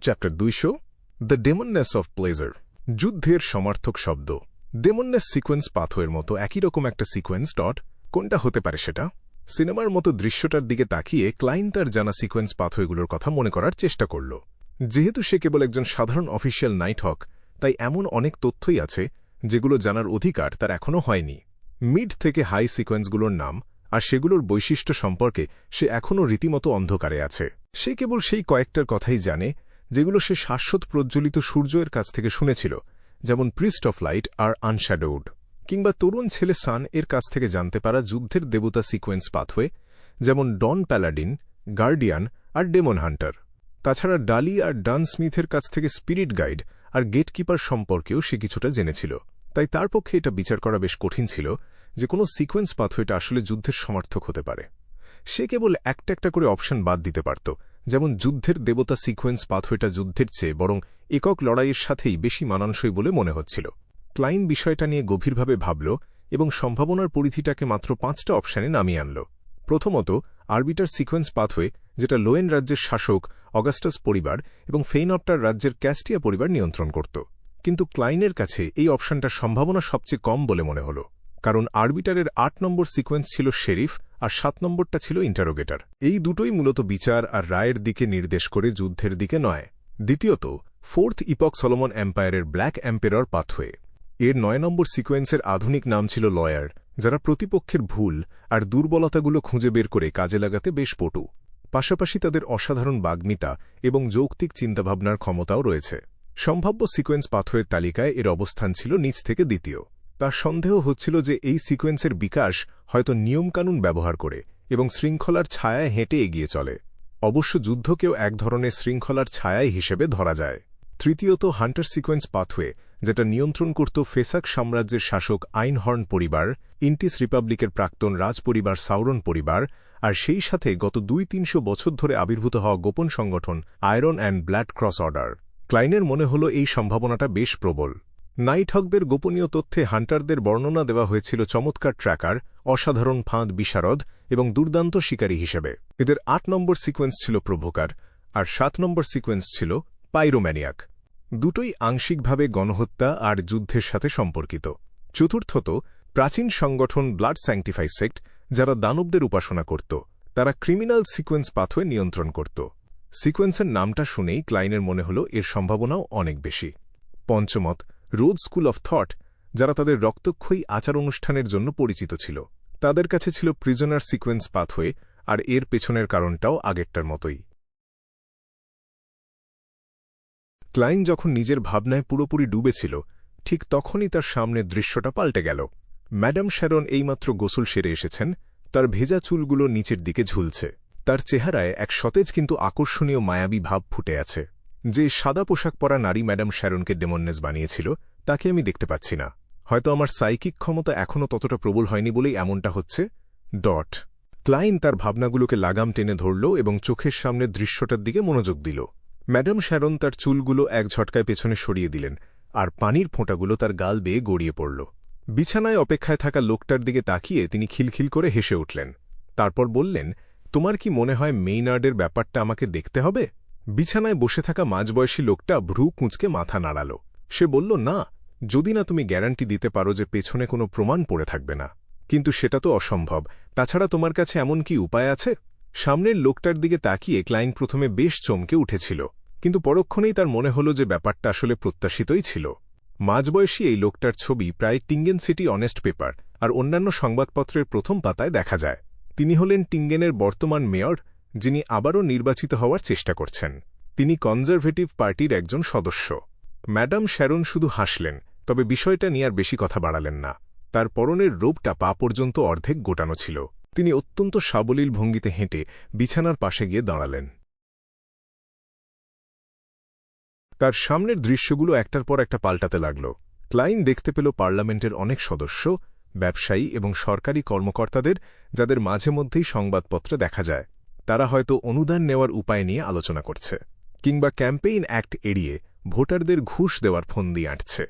Chapter 200 the demonness of pleasure. যুদ্ধের সমার্থক শব্দ। ডেমননেস সিকোয়েন্স পাথওয়ের মতো একই রকম একটা সিকোয়েন্স ডট কোনটা হতে পারে সেটা সিনেমার মতো দৃশ্যটার দিকে তাকিয়ে ক্লাইন তার জানা সিকোয়েন্স পাথওয়েগুলোর কথা মনে করার চেষ্টা করল। যেহেতু সে কেবল একজন সাধারণ অফিসিয়াল নাইট হক, তাই এমন অনেক তথ্যই আছে যেগুলো জানার অধিকার তার এখনও হয়নি। মিড থেকে হাই সিকোয়েন্সগুলোর নাম আর সেগুলোর বৈশিষ্ট্য সম্পর্কে সে এখনও রীতিমতো অন্ধকারে আছে। সে কেবল সেই কয়েকটার কথাই জানে যেগুলো সে শাশ্বত প্রজ্বলিত সূর্যের কাছ থেকে শুনেছিল, যেমন প্রিস্ট অফ লাইট আর আনশ্যাডোড, কিংবা তরুণ ছেলে সান এর কাছ থেকে জানতে পারা যুদ্ধের দেবতা সিকোয়েন্স পাথওয়ে, যেমন ডন প্যালাডিন, গার্ডিয়ান আর ডেমন হান্টার। তাছাড়া ডালি আর ডান স্মিথের কাছ থেকে স্পিরিট গাইড আর গেটকিপার সম্পর্কেও সে কিছুটা জেনেছিল। তাই তার পক্ষে এটা বিচার করা বেশ কঠিন ছিল যে কোনো সিকোয়েন্স পাথওয়েটা আসলে যুদ্ধের সমার্থক হতে পারে। সে কেবল একটা একটা করে অপশন বাদ দিতে পারত, যেমন যুদ্ধের দেবতা সিকোয়েন্স পাথওয়েটা যুদ্ধের চেয়ে বরং একক লড়াইয়ের সাথেই বেশি মানানসই বলে মনে হচ্ছিল। ক্লাইন বিষয়টা নিয়ে গভীরভাবে ভাবল এবং সম্ভাবনার পরিধিটাকে মাত্র 5টা অপশানে নামিয়ে আনল। প্রথমত, আরবিটার সিকোয়েন্স পাথওয়ে, যেটা লোয়েন রাজ্যের শাসক অগাস্টাস পরিবার এবং ফেইনঅপ্টার রাজ্যের ক্যাস্টিয়া পরিবার নিয়ন্ত্রণ করত। কিন্তু ক্লাইনের কাছে এই অপশনটার সম্ভাবনা সবচেয়ে কম বলে মনে হল, কারণ আরবিটারের 8 নম্বর সিকোয়েন্স ছিল শেরিফ আর 7 নম্বরটা ছিল ইন্টারোগেটর। এই দুটোই মূলত বিচার আর রায়ের দিকে নির্দেশ করে, যুদ্ধের দিকে নয়। দ্বিতীয়ত, ফোর্থ ইপক সলোমন এম্পায়ারের ব্ল্যাক এম্পেরর পাথওয়ে। এর 9 নম্বর সিকোয়েন্সের আধুনিক নাম ছিল লয়ার, যারা প্রতিপক্ষের ভুল আর দুর্বলতাগুলো খুঁজে বের করে কাজে লাগাতে বেশ পটু। পাশাপাশি তাদের অসাধারণ বাগ্মিতা এবং যৌক্তিক চিন্তাভাবনার ক্ষমতাও রয়েছে। সম্ভাব্য সিকোয়েন্স পাথওয়ের তালিকায় এর অবস্থান ছিল নিচ থেকে দ্বিতীয়। তার সন্দেহ হচ্ছিল যে এই সিকোয়েন্সের বিকাশ হয়তো নিয়মকানুন ব্যবহার করে এবং শৃঙ্খলার ছায়ায় হেঁটে এগিয়ে চলে। অবশ্য যুদ্ধকেও এক ধরনের শৃঙ্খলার ছায়ায় হিসেবে ধরা যায়। তৃতীয়ত, হান্টার সিকোয়েন্স পাথওয়ে, যেটা নিয়ন্ত্রণ করত ফেসাক সাম্রাজ্যের শাসক আইনহর্ন পরিবার, ইন্টিস রিপাবলিকের প্রাক্তন রাজ পরিবার সাউরন পরিবার, আর সেই সাথে গত 200-300 বছর ধরে আবির্ভূত হওয়া গোপন সংগঠন iron and blood cross order. ক্লাইনের মনে হল এই সম্ভাবনাটা বেশ প্রবল। নাইটহকদের গোপনীয় তথ্যে হান্টারদের বর্ণনা দেওয়া হয়েছিল চমৎকার ট্র্যাকার, অসাধারণ ফাঁদ বিশারদ এবং দুর্দান্ত শিকারী হিসেবে। এদের 8 নম্বর সিকোয়েন্স ছিল প্রভোকার আর 7 নম্বর সিকোয়েন্স ছিল পাইরোম্যানিয়াক। দুটোই আংশিকভাবে গণহত্যা আর যুদ্ধের সাথে সম্পর্কিত। চতুর্থত, প্রাচীন সংগঠন ব্লাড স্যাংটিফাই সেক্ট, যারা দানবদের উপাসনা করত, তারা ক্রিমিনাল সিকোয়েন্স পাথওয়ে নিয়ন্ত্রণ করত। সিকোয়েন্সের নামটা শুনেই ক্লাইনের মনে হল এর সম্ভাবনাও অনেক বেশি। পঞ্চমত, রোড স্কুল অফ থট, যারা তাদের রক্তক্ষয়ী আচার অনুষ্ঠানের জন্য পরিচিত ছিল। তাদের কাছে ছিল প্রিজনার সিকোয়েন্স পাথওয়ে, আর এর পেছনের কারণটাও আগেরটার মতোই। ক্লাইন যখন নিজের ভাবনায় পুরোপুরি ডুবেছিল, ঠিক তখনই তার সামনে দৃশ্যটা পাল্টে গেল। ম্যাডাম শ্যারন এইমাত্র গোসল সেরে এসেছেন, তার ভেজা চুলগুলো নিচের দিকে ঝুলছে। তার চেহারায় এক সতেজ কিন্তু আকর্ষণীয় মায়াবী ভাব ফুটে আছে। যে সাদা পোশাক পরা নারী ম্যাডাম শ্যারনকে ডেমননেস বানিয়েছিল, তাকে আমি দেখতে পাচ্ছি না। হয়তো আমার সাইকিক ক্ষমতা এখনও ততটা প্রবল হয়নি বলেই এমনটা হচ্ছে। ক্লাইন তার ভাবনাগুলোকে লাগাম টেনে ধরল এবং চোখের সামনে দৃশ্যটার দিকে মনোযোগ দিল। ম্যাডাম শ্যারন তার চুলগুলো এক ঝটকায় পেছনে সরিয়ে দিলেন, আর পানির ফোঁটাগুলো তার গাল বেয়ে গড়িয়ে পড়ল। বিছানায় অপেক্ষায় থাকা লোকটার দিকে তাকিয়ে তিনি খিলখিল করে হেসে উঠলেন। তারপর বললেন, তোমার কি মনে হয় মেইনার্ডের ব্যাপারটা আমাকে দেখতে হবে? বিছানায় বসে থাকা মাঝবয়সী লোকটা ভ্রু কুঁচকে মাথা নাড়াল। সে বলল, না, যদি না তুমি গ্যারান্টি দিতে পারো যে পেছনে কোনো প্রমাণ পড়ে থাকবে না। কিন্তু সেটা তো অসম্ভব। তাছাড়া তোমার কাছে এমন কি উপায় আছে? সামনের লোকটার দিকে তাকিয়ে ক্লাইন প্রথমে বেশ চমকে উঠেছিল, কিন্তু পরক্ষণেই তার মনে হল যে ব্যাপারটা আসলে প্রত্যাশিতই ছিল। মাঝবয়সী এই লোকটার ছবি প্রায় টিঙ্গেন সিটি অনেস্ট পেপার আর অন্যান্য সংবাদপত্রের প্রথম পাতায় দেখা যায়। তিনি হলেন টিঙ্গেনের বর্তমান মেয়র, যিনি আবারও নির্বাচিত হওয়ার চেষ্টা করছেন। তিনি কনজারভেটিভ পার্টির একজন সদস্য। ম্যাডাম শ্যারন শুধু হাসলেন, তবে বিষয়টা নিয়ে আর বেশি কথা বাড়ালেন না। তার পরনের রোবটা পা পর্যন্ত অর্ধেক গোটানো ছিল। তিনি অত্যন্ত সাবলীল ভঙ্গিতে হেঁটে বিছানার পাশে গিয়ে দাঁড়ালেন। তার সামনের দৃশ্যগুলো একটার পর একটা পাল্টাতে লাগল। ক্লাইন দেখতে পেল পার্লামেন্টের অনেক সদস্য, ব্যবসায়ী এবং সরকারি কর্মকর্তাদের, যাদের মাঝে মধ্যেই সংবাদপত্রে দেখা যায়। তারা হয়তো অনুদান নেওয়ার উপায় নিয়ে আলোচনা করছে, কিংবা ক্যাম্পেইন অ্যাক্ট এড়িয়ে ভোটারদের ঘুষ দেওয়ার ফন্দি আঁটছে,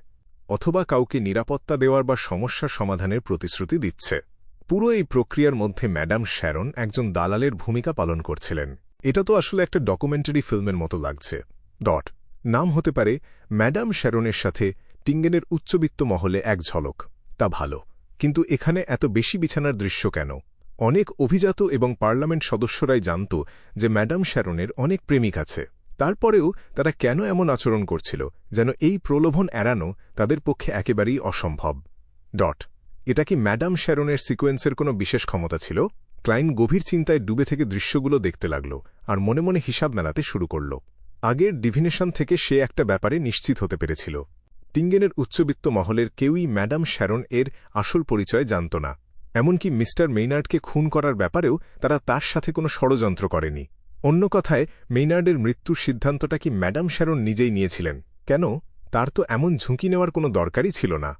অথবা কাউকে নিরাপত্তা দেওয়ার বা সমস্যার সমাধানের প্রতিশ্রুতি দিচ্ছে। পুরো এই প্রক্রিয়ার মধ্যে ম্যাডাম শ্যারন একজন দালালের ভূমিকা পালন করছিলেন। এটা তো আসলে একটা ডকুমেন্টারি ফিল্মের মতো লাগছে। নাম হতে পারে ম্যাডাম শ্যারনের সাথে টিঙ্গেনের উচ্চবিত্ত মহলে এক ঝলক। তা ভালো, কিন্তু এখানে এত বেশি বিছানার দৃশ্য কেন? অনেক অভিজাত এবং পার্লামেন্ট সদস্যরাই জানত যে ম্যাডাম শ্যারনের অনেক প্রেমিক আছে। তারপরেও তারা কেন এমন আচরণ করছিল যেন এই প্রলোভন এড়ানো তাদের পক্ষে একেবারেই অসম্ভব। এটা কি ম্যাডাম শ্যারনের সিকোয়েন্সের কোনো বিশেষ ক্ষমতা ছিল? ক্লাইন গভীর চিন্তায় ডুবে থেকে দৃশ্যগুলো দেখতে লাগল আর মনে মনে হিসাব মেলাতে শুরু করল। আগের ডিভিনেশন থেকে সে একটা ব্যাপারে নিশ্চিত হতে পেরেছিল। টিঙ্গেনের উচ্চবিত্ত মহলের কেউই ম্যাডাম শ্যারন এর আসল পরিচয় জানত না। এমনকি মিস্টার মেইনার্ডকে খুন করার ব্যাপারেও তারা তার সাথে কোনো ষড়যন্ত্র করেনি। অন্য কথায়, মেইনার্ডের মৃত্যুর সিদ্ধান্তটা কি ম্যাডাম শ্যারন নিজেই নিয়েছিলেন? কেন? তার তো এমন ঝুঁকি নেওয়ার কোনো দরকারই ছিল না।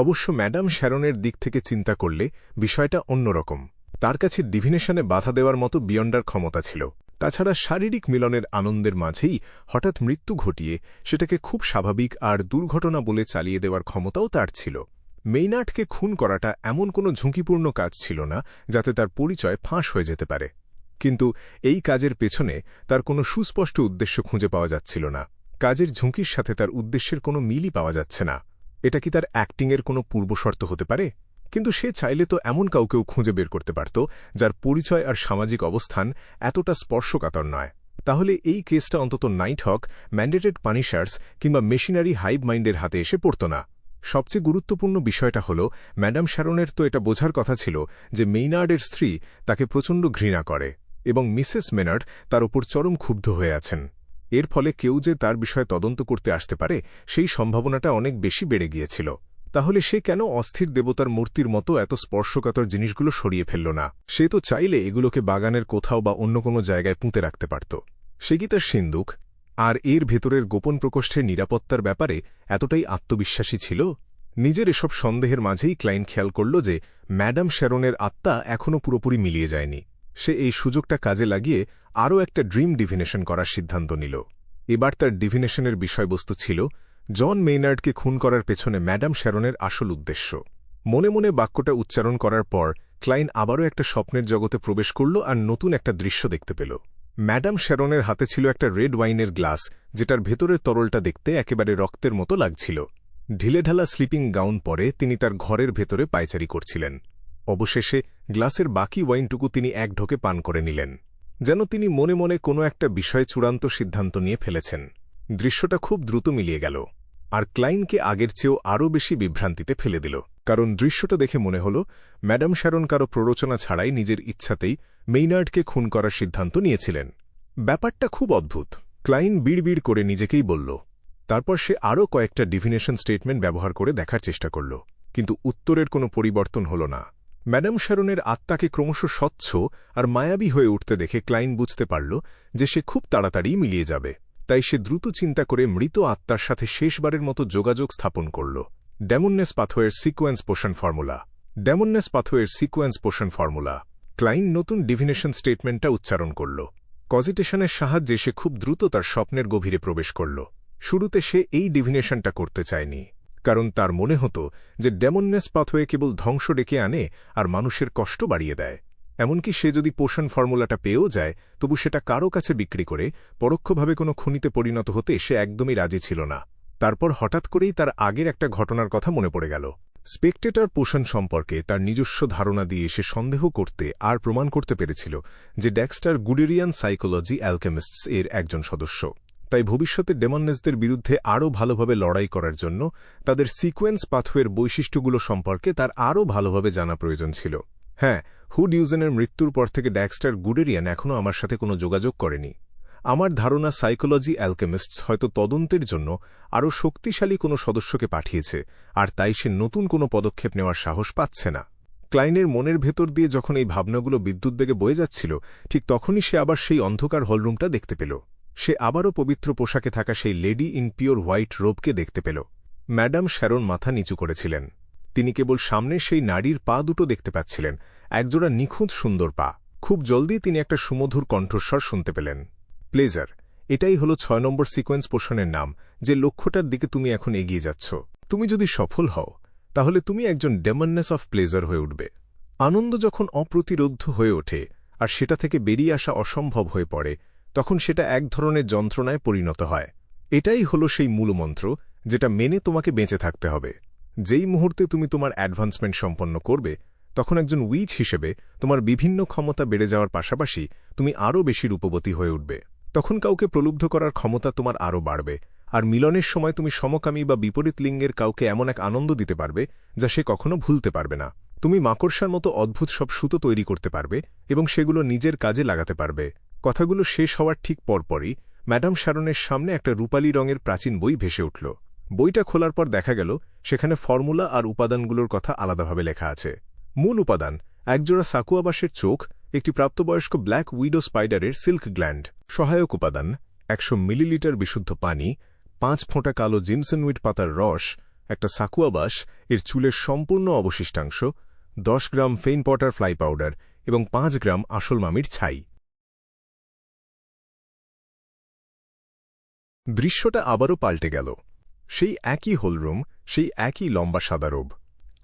অবশ্য ম্যাডাম শ্যারনের দিক থেকে চিন্তা করলে বিষয়টা অন্যরকম। তার কাছে ডিভিনেশনে বাধা দেওয়ার মতো বিয়ন্ডার ক্ষমতা ছিল। তাছাড়া শারীরিক মিলনের আনন্দের মাঝেই হঠাৎ মৃত্যু ঘটিয়ে সেটাকে খুব স্বাভাবিক আর দুর্ঘটনা বলে চালিয়ে দেওয়ার ক্ষমতাও তার ছিল। মেইনার্ডকে খুন করাটা এমন কোনো ঝুঁকিপূর্ণ কাজ ছিল না যাতে তার পরিচয় ফাঁস হয়ে যেতে পারে। কিন্তু এই কাজের পেছনে তার কোনো সুস্পষ্ট উদ্দেশ্য খুঁজে পাওয়া যাচ্ছিল না। কাজের ঝুঁকির সাথে তার উদ্দেশ্যের কোনো মিলই পাওয়া যাচ্ছে না। এটা কি তার অ্যাক্টিংয়ের কোনো পূর্বশর্ত হতে পারে? কিন্তু সে চাইলে তো এমন কাউকেও খুঁজে বের করতে পারত যার পরিচয় আর সামাজিক অবস্থান এতটা স্পর্শকাতর নয়। তাহলে এই কেসটা অন্তত নাইট হক, ম্যান্ডেটেড পানিশার্স কিংবা মেশিনারি হাইভ মাইন্ডের হাতে এসে পড়ত না। সবচেয়ে গুরুত্বপূর্ণ বিষয়টা হল, ম্যাডাম শ্যারনের তো এটা বোঝার কথা ছিল যে মেইনার্ডের স্ত্রী তাকে প্রচণ্ড ঘৃণা করে এবং মিসেস মেনার্ড তার ওপর চরম ক্ষুব্ধ হয়ে আছেন। এর ফলে কেউ যে তার বিষয়ে তদন্ত করতে আসতে পারে সেই সম্ভাবনাটা অনেক বেশি বেড়ে গিয়েছিল। তাহলে সে কেন অস্থির দেবতার মূর্তির মতো এত স্পর্শকাতর জিনিসগুলো সরিয়ে ফেলল না? সে তো চাইলে এগুলোকে বাগানের কোথাও বা অন্য কোনো জায়গায় পুঁতে রাখতে পারত। সে কি তার সিন্দুক আর এর ভেতরের গোপন প্রকোষ্ঠের নিরাপত্তার ব্যাপারে এতটাই আত্মবিশ্বাসী ছিল? নিজের এসব সন্দেহের মাঝেই ক্লাইন খেয়াল করল যে ম্যাডাম শ্যারনের আত্মা এখনও পুরোপুরি মিলিয়ে যায়নি। সে এই সুযোগটা কাজে লাগিয়ে আরও একটা ড্রিম ডিভিনেশন করার সিদ্ধান্ত নিল। এবার তার ডিভিনেশনের বিষয়বস্তু ছিল জন মেইনার্ডকে খুন করার পেছনে ম্যাডাম শ্যারনের আসল উদ্দেশ্য। মনে মনে বাক্যটা উচ্চারণ করার পর ক্লাইন আবারও একটা স্বপ্নের জগতে প্রবেশ করল আর নতুন একটা দৃশ্য দেখতে পেল। ম্যাডাম শ্যারনের হাতে ছিল একটা রেড ওয়াইনের গ্লাস, যেটার ভেতরের তরলটা দেখতে একেবারে রক্তের মতো লাগছিল। ঢিলেঢালা স্লিপিং গাউন পরে তিনি তার ঘরের ভেতরে পায়চারি করছিলেন। অবশেষে গ্লাসের বাকি ওয়াইনটুকু তিনি এক ঢোকে পান করে নিলেন, যেন তিনি মনে মনে কোনো একটা বিষয়ে চূড়ান্ত সিদ্ধান্ত নিয়ে ফেলেছেন। দৃশ্যটা খুব দ্রুত মিলিয়ে গেল আর ক্লাইনকে আগের চেয়েও আরও বেশি বিভ্রান্তিতে ফেলে দিল। কারণ দৃশ্যটা দেখে মনে হল ম্যাডাম শ্যারন কারো প্ররোচনা ছাড়াই নিজের ইচ্ছাতেই মেইনার্ডকে খুন করার সিদ্ধান্ত নিয়েছিলেন। ব্যাপারটা খুব অদ্ভুত। ক্লাইন বিড়বিড় করে নিজেকেই বলল। তারপর সে আরও কয়েকটা ডিভিনেশন স্টেটমেন্ট ব্যবহার করে দেখার চেষ্টা করল, কিন্তু উত্তরের কোনো পরিবর্তন হল না। ম্যাডাম শ্যারনের আত্মাকে ক্রমশ স্বচ্ছ আর মায়াবী হয়ে উঠতে দেখে ক্লাইন বুঝতে পারল যে সে খুব তাড়াতাড়ি মিলিয়ে যাবে। তাই সে দ্রুত চিন্তা করে মৃত আত্মার সাথে শেষবারের মতো যোগাযোগ স্থাপন করল। ডেমননেস পাথওয়ের সিকোয়েন্স পোষণ ফর্মুলা। ডেমননেস পাথওয়ের সিকোয়েন্স পোষণ ফর্মুলা। ক্লাইন নতুন ডিভিনেশন স্টেটমেন্টটা উচ্চারণ করল। কজিটেশনের সাহায্যে সে খুব দ্রুত তার স্বপ্নের গভীরে প্রবেশ করল। শুরুতে সে এই ডিভিনেশনটা করতে চায়নি, কারণ তার মনে হতো যে ডেমননেস পাথওয়ে কেবল ধ্বংস ডেকে আনে আর মানুষের কষ্ট বাড়িয়ে দেয়। এমনকি সে যদি পোষণ ফর্মুলাটা পেয়েও যায়, তবু সেটা কারো কাছে বিক্রি করে পরোক্ষভাবে কোনো খুনিতে পরিণত হতে সে একদমই রাজি ছিল না। তারপর হঠাৎ করেই তার আগের একটা ঘটনার কথা মনে পড়ে গেল। স্পেকটেটর পোষণ সম্পর্কে তার নিজস্ব ধারণা দিয়ে সে সন্দেহ করতে আর প্রমাণ করতে পেরেছিল যে ডেক্সটার গুডেরিয়ান সাইকোলজি অ্যালকেমিস্টস এর একজন সদস্য। তাই ভবিষ্যতে ডেমননেসদের বিরুদ্ধে আরও ভালোভাবে লড়াই করার জন্য তাদের সিকোয়েন্স পাথওয়ের বৈশিষ্ট্যগুলো সম্পর্কে তার আরও ভালোভাবে জানা প্রয়োজন ছিল। হ্যাঁ, হুডিউজেনের মৃত্যুর পর থেকে ডেক্সটার গুডেরিয়ান এখনও আমার সাথে কোনো যোগাযোগ করেনি। আমার ধারণা সাইকোলজি অ্যালকেমিস্টস হয়তো তদন্তের জন্য আরও শক্তিশালী কোনো সদস্যকে পাঠিয়েছে, আর তাই সে নতুন কোনো পদক্ষেপ নেওয়ার সাহস পাচ্ছে না। ক্লাইনের মনের ভেতর দিয়ে যখন এই ভাবনাগুলো বিদ্যুৎবেগে বয়ে যাচ্ছিল, ঠিক তখনই সে আবার সেই অন্ধকার হলরুমটা দেখতে পেল। সে আবারও পবিত্র পোশাকে থাকা সেই লেডি ইন পিওর হোয়াইট রোবকে দেখতে পেল। ম্যাডাম শ্যারন মাথা নিচু করেছিলেন। তিনি কেবল সামনে সেই নারীর পা দুটো দেখতে পাচ্ছিলেন, একজোড়া নিখুঁত সুন্দর পা। খুব জলদি তিনি একটা সুমধুর কণ্ঠস্বর শুনতে পেলেন। প্লেজার, এটাই হলো ৬ নম্বর সিকোয়েন্স পোষণের নাম, যে লক্ষ্যটার দিকে তুমি এখন এগিয়ে যাচ্ছ। তুমি যদি সফল হও, তাহলে তুমি একজন ডেমননেস অফ প্লেজার হয়ে উঠবে। আনন্দ যখন অপ্রতিরোধ্য হয়ে ওঠে আর সেটা থেকে বেরিয়ে আসা অসম্ভব হয়ে পড়ে, তখন সেটা এক ধরনের যন্ত্রণায় পরিণত হয়। এটাই হলো সেই মূলমন্ত্র যেটা মেনে তোমাকে বেঁচে থাকতে হবে। যেই মুহূর্তে তুমি তোমার অ্যাডভান্সমেন্ট সম্পন্ন করবে, তখন একজন উইচ হিসেবে তোমার বিভিন্ন ক্ষমতা বেড়ে যাওয়ার পাশাপাশি তুমি আরও বেশি রূপবতী হয়ে উঠবে। তখন কাউকে প্রলুব্ধ করার ক্ষমতা তোমার আরও বাড়বে, আর মিলনের সময় তুমি সমকামী বা বিপরীত লিঙ্গের কাউকে এমন এক আনন্দ দিতে পারবে যা সে কখনো ভুলতে পারবে না। তুমি মাকড়সার মতো অদ্ভুত সব সুতো তৈরি করতে পারবে এবং সেগুলো নিজের কাজে লাগাতে পারবে। কথাগুলো শেষ হওয়ার ঠিক পরপরই ম্যাডাম শ্যারনের সামনে একটা রূপালী রঙের প্রাচীন বই ভেসে উঠল। বইটা খোলার পর দেখা গেল সেখানে ফর্মুলা আর উপাদানগুলোর কথা আলাদাভাবে লেখা আছে। মূল উপাদান: একজোড়া সাকুয়াবাসের চোখ, একটি প্রাপ্তবয়স্ক ব্ল্যাক উইডো স্পাইডারের সিল্ক গ্ল্যান্ড। সহায়ক উপাদান: 100 মিলিলিটার বিশুদ্ধ পানি, 5 ফোঁটা কালো জিমসনউইড পাতার রস, একটা সাকুয়াবাস এর চুলের সম্পূর্ণ অবশিষ্টাংশ, 10 গ্রাম ফেইন পটার ফ্লাই পাউডার এবং 5 গ্রাম আসল মামির ছাই। দৃশ্যটা আবারও পাল্টে গেল। সেই একই হোলরুম, সেই একই লম্বা সাদা রোব,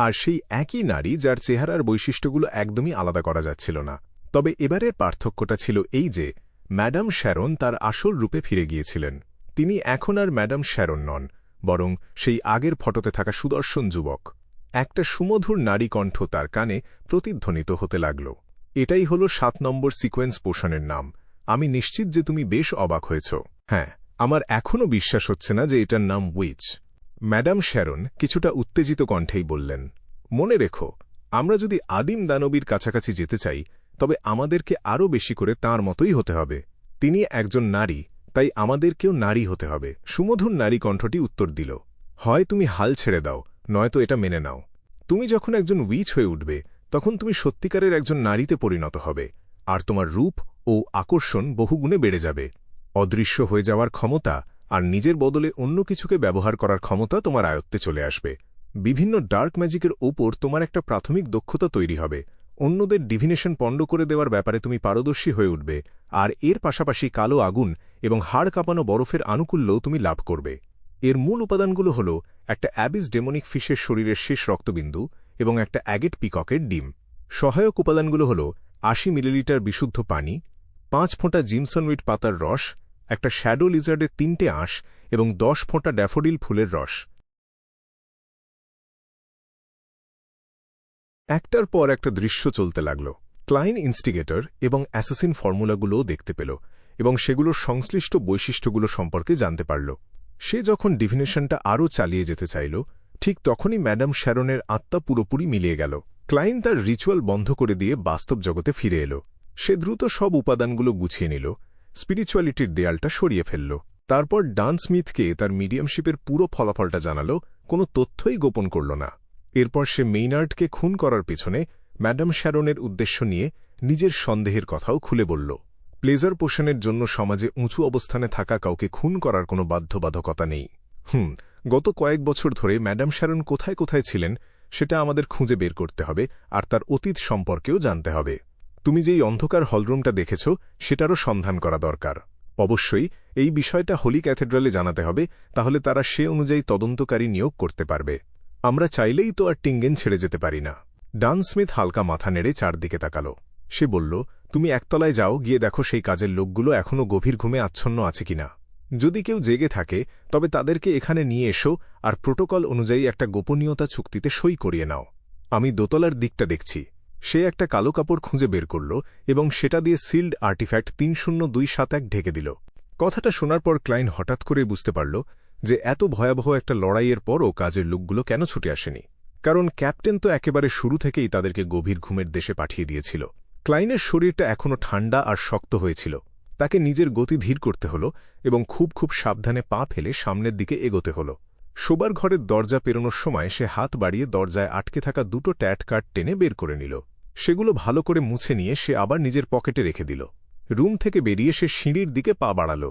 আর সেই একই নারী যার চেহারার বৈশিষ্ট্যগুলো একদমই আলাদা করা যাচ্ছিল না। তবে এবারের পার্থক্যটা ছিল এই যে ম্যাডাম শ্যারন তার আসল রূপে ফিরে গিয়েছিলেন। তিনি এখন আর ম্যাডাম শ্যারন নন, বরং সেই আগের ফটোতে থাকা সুদর্শন যুবক। একটা সুমধুর নারী কণ্ঠ তার কানে প্রতিধ্বনিত হতে লাগল। এটাই হল 7 নম্বর সিকোয়েন্স পোষণের নাম। আমি নিশ্চিত যে তুমি বেশ অবাক হয়েছ। হ্যাঁ, আমার এখনও বিশ্বাস হচ্ছে না যে এটার নাম উইচ। ম্যাডাম শ্যারন কিছুটা উত্তেজিত কণ্ঠেই বললেন, মনে রেখো, আমরা যদি আদিম দানবীর কাছাকাছি যেতে চাই, তবে আমাদেরকে আরও বেশি করে তাঁর মতোই হতে হবে। তিনি একজন নারী, তাই আমাদেরকেও নারী হতে হবে। সুমধুর নারী কণ্ঠটি উত্তর দিল, হয় তুমি হাল ছেড়ে দাও, নয়তো এটা মেনে নাও। তুমি যখন একজন উইচ হয়ে উঠবে, তখন তুমি সত্যিকারের একজন নারীতে পরিণত হবে, আর তোমার রূপ ও আকর্ষণ বহুগুণে বেড়ে যাবে। অদৃশ্য হয়ে যাওয়ার ক্ষমতা আর নিজের বদলে অন্য কিছুকে ব্যবহার করার ক্ষমতা তোমার আয়ত্তে চলে আসবে। বিভিন্ন ডার্ক ম্যাজিকের ওপর তোমার একটা প্রাথমিক দক্ষতা তৈরি হবে। অন্যদের ডিভিনেশন পণ্ড করে দেওয়ার ব্যাপারে তুমি পারদর্শী হয়ে উঠবে, আর এর পাশাপাশি কালো আগুন এবং হাড় কাঁপানো বরফের আনুকূল্যও তুমি লাভ করবে। এর মূল উপাদানগুলো হল একটা অ্যাবিস ডেমনিক ফিশের শরীরের শেষ রক্তবিন্দু এবং একটা অ্যাগেট পিককের ডিম। সহায়ক উপাদানগুলো হল 80 মিলিলিটার বিশুদ্ধ পানি, 5 ফোঁটা জিমসনউইড পাতার রস, একটা শ্যাডো লিজার্ডের 3টে আঁশ এবং 10 ফোঁটা ড্যাফোডিল ফুলের রস। একটার পর একটা দৃশ্য চলতে লাগল। ক্লাইন ইনস্টিগেটর এবং অ্যাসাসিন ফর্মুলাগুলোও দেখতে পেল এবং সেগুলোর সংশ্লিষ্ট বৈশিষ্ট্যগুলো সম্পর্কে জানতে পারল। সে যখন ডিভিনেশনটা আরও চালিয়ে যেতে চাইল, ঠিক তখনই ম্যাডাম শ্যারনের আত্মা পুরোপুরি মিলিয়ে গেল। ক্লাইন তার রিচুয়াল বন্ধ করে দিয়ে বাস্তব জগতে ফিরে এলো। সে দ্রুত সব উপাদানগুলো গুছিয়ে নিল, স্পিরিচুয়ালিটির দেয়ালটা সরিয়ে ফেলল। তারপর ডান স্মিথকে তার মিডিয়ামশিপের পুরো ফলাফলটা জানাল, কোনো তথ্যই গোপন করল না। এরপর সে মেইনার্ডকে খুন করার পেছনে ম্যাডাম শ্যারনের উদ্দেশ্য নিয়ে নিজের সন্দেহের কথাও খুলে বলল। প্লেজার পোষণের জন্য সমাজে উঁচু অবস্থানে থাকা কাউকে খুন করার কোনো বাধ্যবাধকতা নেই। গত কয়েক বছর ধরে ম্যাডাম শ্যারন কোথায় কোথায় ছিলেন সেটা আমাদের খুঁজে বের করতে হবে, আর তার অতীত সম্পর্কেও জানতে হবে। তুমি যেই অন্ধকার হলরুমটা দেখেছ সেটারও সন্ধান করা দরকার। অবশ্যই এই বিষয়টা হোলি ক্যাথেড্রালে জানাতে হবে, তাহলে তারা সে অনুযায়ী তদন্তকারী নিয়োগ করতে পারবে। আমরা চাইলেই তো আর টিঙ্গেন ছেড়ে যেতে পারি না। ডান স্মিথ হালকা মাথা নেড়ে চারদিকে তাকাল। সে বলল, তুমি একতলায় যাও, গিয়ে দেখো সেই কাজের লোকগুলো এখনও গভীর ঘুমে আচ্ছন্ন আছে কিনা। যদি কেউ জেগে থাকে তবে তাদেরকে এখানে নিয়ে এসো আর প্রোটোকল অনুযায়ী একটা গোপনীয়তা চুক্তিতে সই করিয়ে নাও। আমি দোতলার দিকটা দেখছি। সে একটা কালো কাপড় খুঁজে বের করল এবং সেটা দিয়ে সিল্ড আর্টিফ্যাক্ট 30271 ঢেকে দিল। কথাটা শোনার পর ক্লাইন হঠাৎ করে বুঝতে পারল যে এত ভয়াবহ একটা লড়াইয়ের পরও কাজের লোকগুলো কেন ছুটে আসেনি। কারণ ক্যাপ্টেন তো একেবারে শুরু থেকেই তাদেরকে গভীর ঘুমের দেশে পাঠিয়ে দিয়েছিল। ক্লাইনের শরীরটা এখনও ঠান্ডা আর শক্ত হয়েছিল। তাকে নিজের গতি ধীর করতে হল এবং খুব খুব সাবধানে পা ফেলে সামনের দিকে এগোতে হল। শোবার ঘরের দরজা পেরোনোর সময় সে হাত বাড়িয়ে দরজায় আটকে থাকা 2টো ট্যাট কার্ড টেনে বের করে নিল। সেগুলো ভালো করে মুছে নিয়ে সে আবার নিজের পকেটে রেখে দিল। রুম থেকে বেরিয়ে সে সিঁড়ির দিকে পা বাড়াল।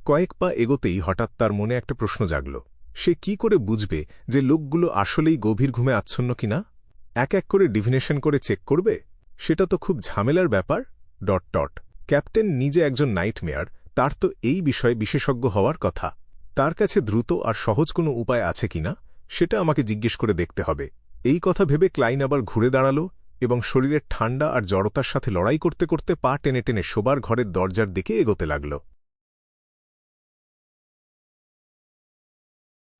কয়েক পা এগোতেই হঠাৎ তার মনে একটা প্রশ্ন জাগল। সে কি করে বুঝবে যে লোকগুলো আসলেই গভীর ঘুমে আচ্ছন্ন কিনা? এক এক করে ডিভিনেশন করে চেক করবে? সেটা তো খুব ঝামেলার ব্যাপার। ক্যাপ্টেন নিজে একজন নাইটমেয়ার, তার তো এই বিষয়ে বিশেষজ্ঞ হওয়ার কথা। তার কাছে দ্রুত আর সহজ কোনো উপায় আছে কিনা সেটা আমাকে জিজ্ঞেস করে দেখতে হবে। এই কথা ভেবে ক্লাইন আবার ঘুরে দাঁড়াল এবং শরীরের ঠান্ডা আর জড়তার সাথে লড়াই করতে করতে পা টেনে টেনে শোবার ঘরের দরজার দিকে এগোতে লাগল।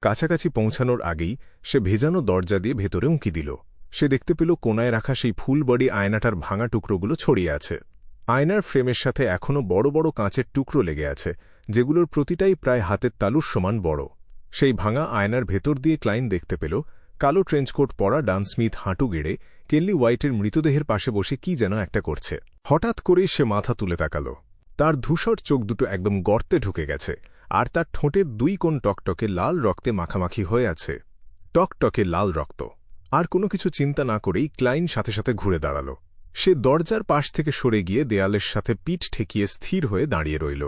কাছাকাছি পৌঁছানোর আগেই সে ভেজানো দরজা দিয়ে ভেতরে উঁকি দিল। সে দেখতে পেল কোনায় রাখা সেই ফুলবডি আয়নাটার ভাঙা টুকরোগুলো ছড়িয়ে আছে। আয়নার ফ্রেমের সাথে এখনও বড় বড় কাঁচের টুকরো লেগে আছে, যেগুলোর প্রতিটাই প্রায় হাতের তালুর সমান বড়। সেই ভাঙা আয়নার ভেতর দিয়ে ক্লাইন দেখতে পেল কালো ট্রেঞ্চকোট পরা ডান স্মিথ হাঁটু গেড়ে কেনলি হোয়াইটের মৃতদেহের পাশে বসে কি যেন একটা করছে। হঠাৎ করেই সে মাথা তুলে তাকাল। তার ধূসর চোখ দুটো একদম গর্তে ঢুকে গেছে, আর তার ঠোঁটের দুই কোণ টকটকে লাল রক্তে মাখামাখি হয়ে আছে। টকটকে লাল রক্ত। আর কোনো কিছু চিন্তা না করেই ক্লাইন সাথে সাথে ঘুরে দাঁড়াল। সে দরজার পাশ থেকে সরে গিয়ে দেয়ালের সাথে পিঠ ঠেকিয়ে স্থির হয়ে দাঁড়িয়ে রইল।